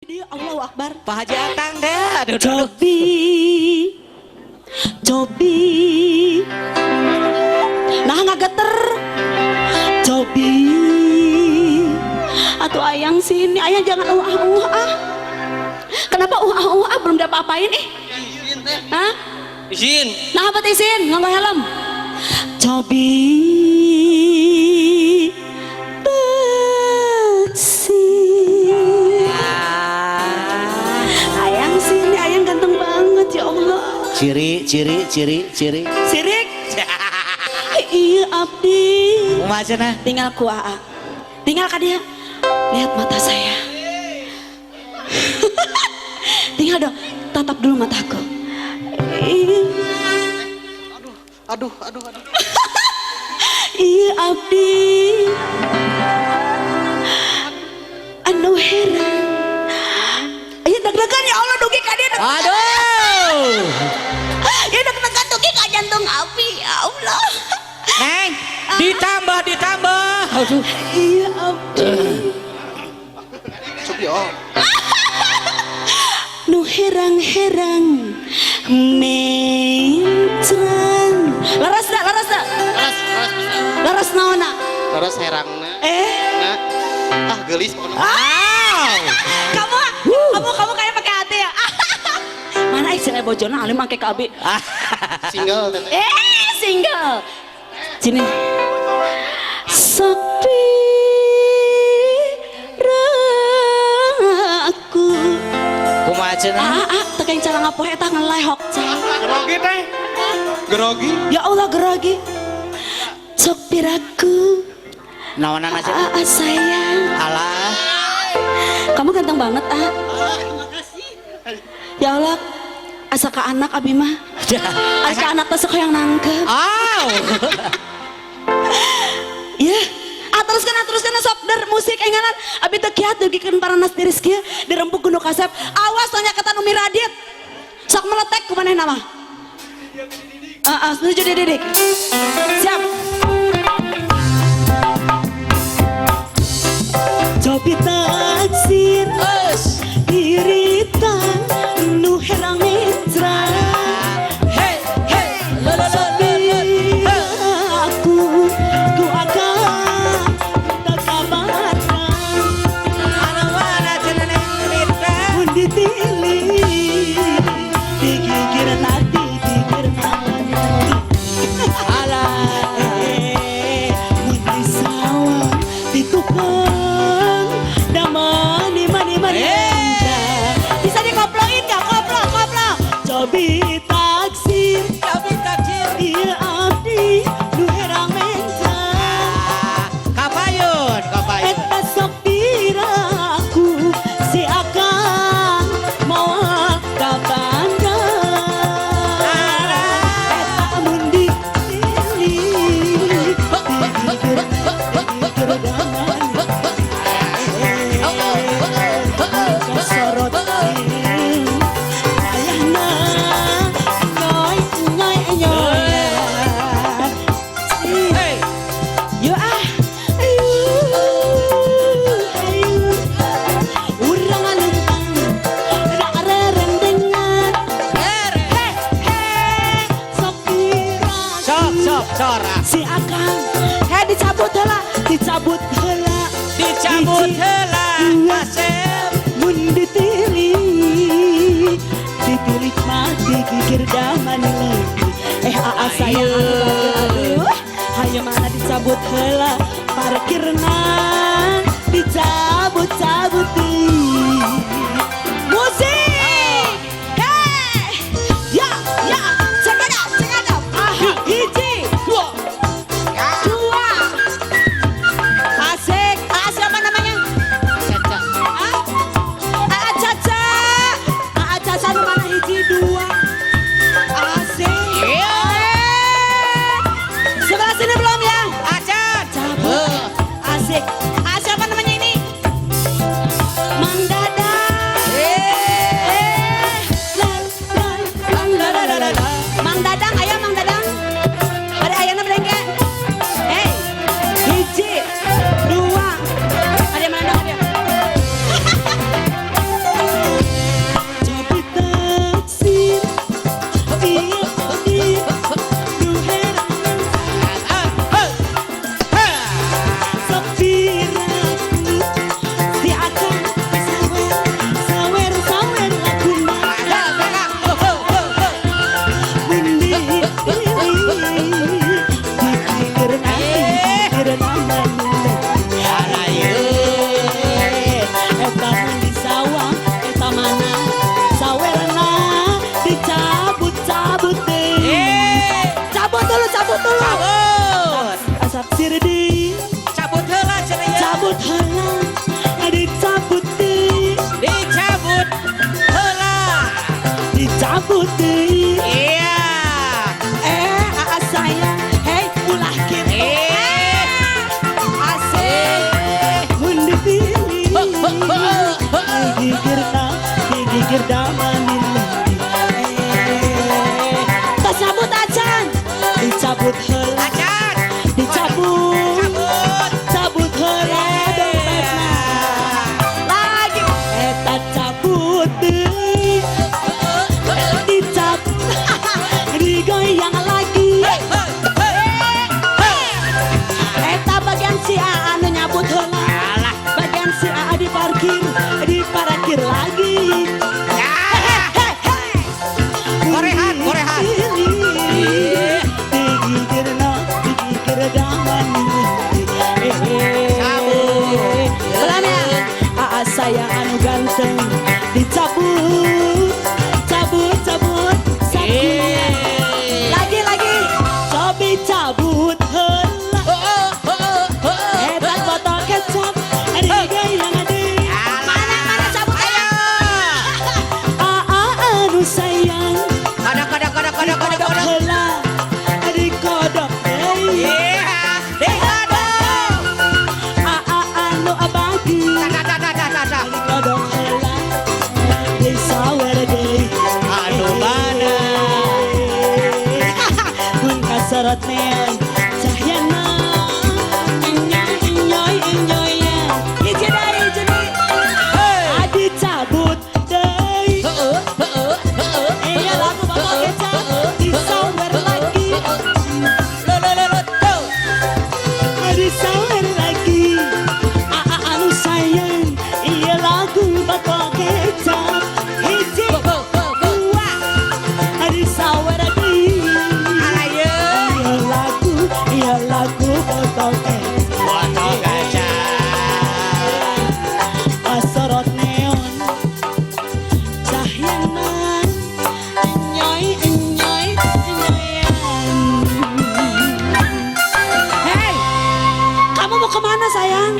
Dia Allahu Akbar. Pak Haji Akang deh. Aduh, Cobi. Nah ngageter. Cobi. Atau ayang sini, ayang jangan ah. Kenapa belum diapa-apain ih? Hah? Izin. Nah apa izin? Nganggo helm. Cobi. Ayang sini, ayang ganteng banget ya Allah. Ciri. Sirik. Iya abdi. Umacana. Tinggal ku Aa. Tinggal ka dia. Lihat mata saya. Tinggal dong, tatap dulu mataku. Aduh. Iya abdi. Anu heran. Iya deg-degan ya Allah, dugi ka dia. Aduh. Ya deg-degan dugi ka jantung api ya Allah. Neng, ditambah. Aduh. Iya abdi. Cobi oh. Nu herang-herang mencrang. Laras dah. Laras naona. Terus herangna. Gelis pokoknya. Kamu kayak pakai hati ya. Mana istilah bojona alim pakai KB. Single teteh. Single. Sini. Sepi raku. Umacana. Tekan cara ngapoe eta ngelehok. Gerogi teh. Gerogi. Ya Allah gerogi. Sok piraku. Naonan aja. Sayang. Alah. Kamu ganteng banget Makasih. Ya Allah. Asa ka anak abi mah. Asa anak teh sok yang nangkep. Ya. Teruskan sok der musik enganan abi teu kiat dugikeun paranas diris kieu dirempuk gunung kasep. Awas tanya kata Umi Radit. Sok meletek ku manehna mah. Setuju Didik. Siap. Cobi taksir iritan nu herang mitra. Hey. Aku akan terkabarkan Mana cenah neng lirika. pun ditilih digigir hati digigir mun di sawah di tukang da mani bisa dikoploin gak? Koplo cobi taksir iya abdi nu herang mencang Kapayun. eta sok piraku si akang moal ka Bandung eta mun dipilih digigir kasorot ayahna nyoy Hey. yo ayu urang aluntang rareng dengan sok piraku Sok sorak. si akang dicabut heula Kasep. mun ditilik mah digigir daman leuwih aa sayang aduh hayu mana dicabut heula parkirna dicabut musik ya check it out hiji dua asik siapa namanya Caca nu mana hiji dua asik sebelah sini belum ya asik siapa namanya ini Dikir damanin tas cabut acan dicabut heula Acan. cabut heula dompetna lagi eta cabut deui dicabut digoyang lagi eta bagian si A anu nyabut heula bagian si A diparkir lagi Korehan. Dikir daman saya anu ganteng dicabut cabut sakunya lagi cobi cabut heula etak botol kecap digayang deui mana cabut ayo anu sayang kodok heula dikodok deui anu abadi kodok heula disawer deui Anu mana? mun kasorot neon cahyana enyoy ya hiji deui adi cabut deui lagu botol kecap disawer lagi disawer lagi anu sayang iya lagu botol kecap hiji dua disawer lagi iya lagu botol kecap Botol kaca. asorot neon cahyana enyoy Hey, kamu mau kemana sayang?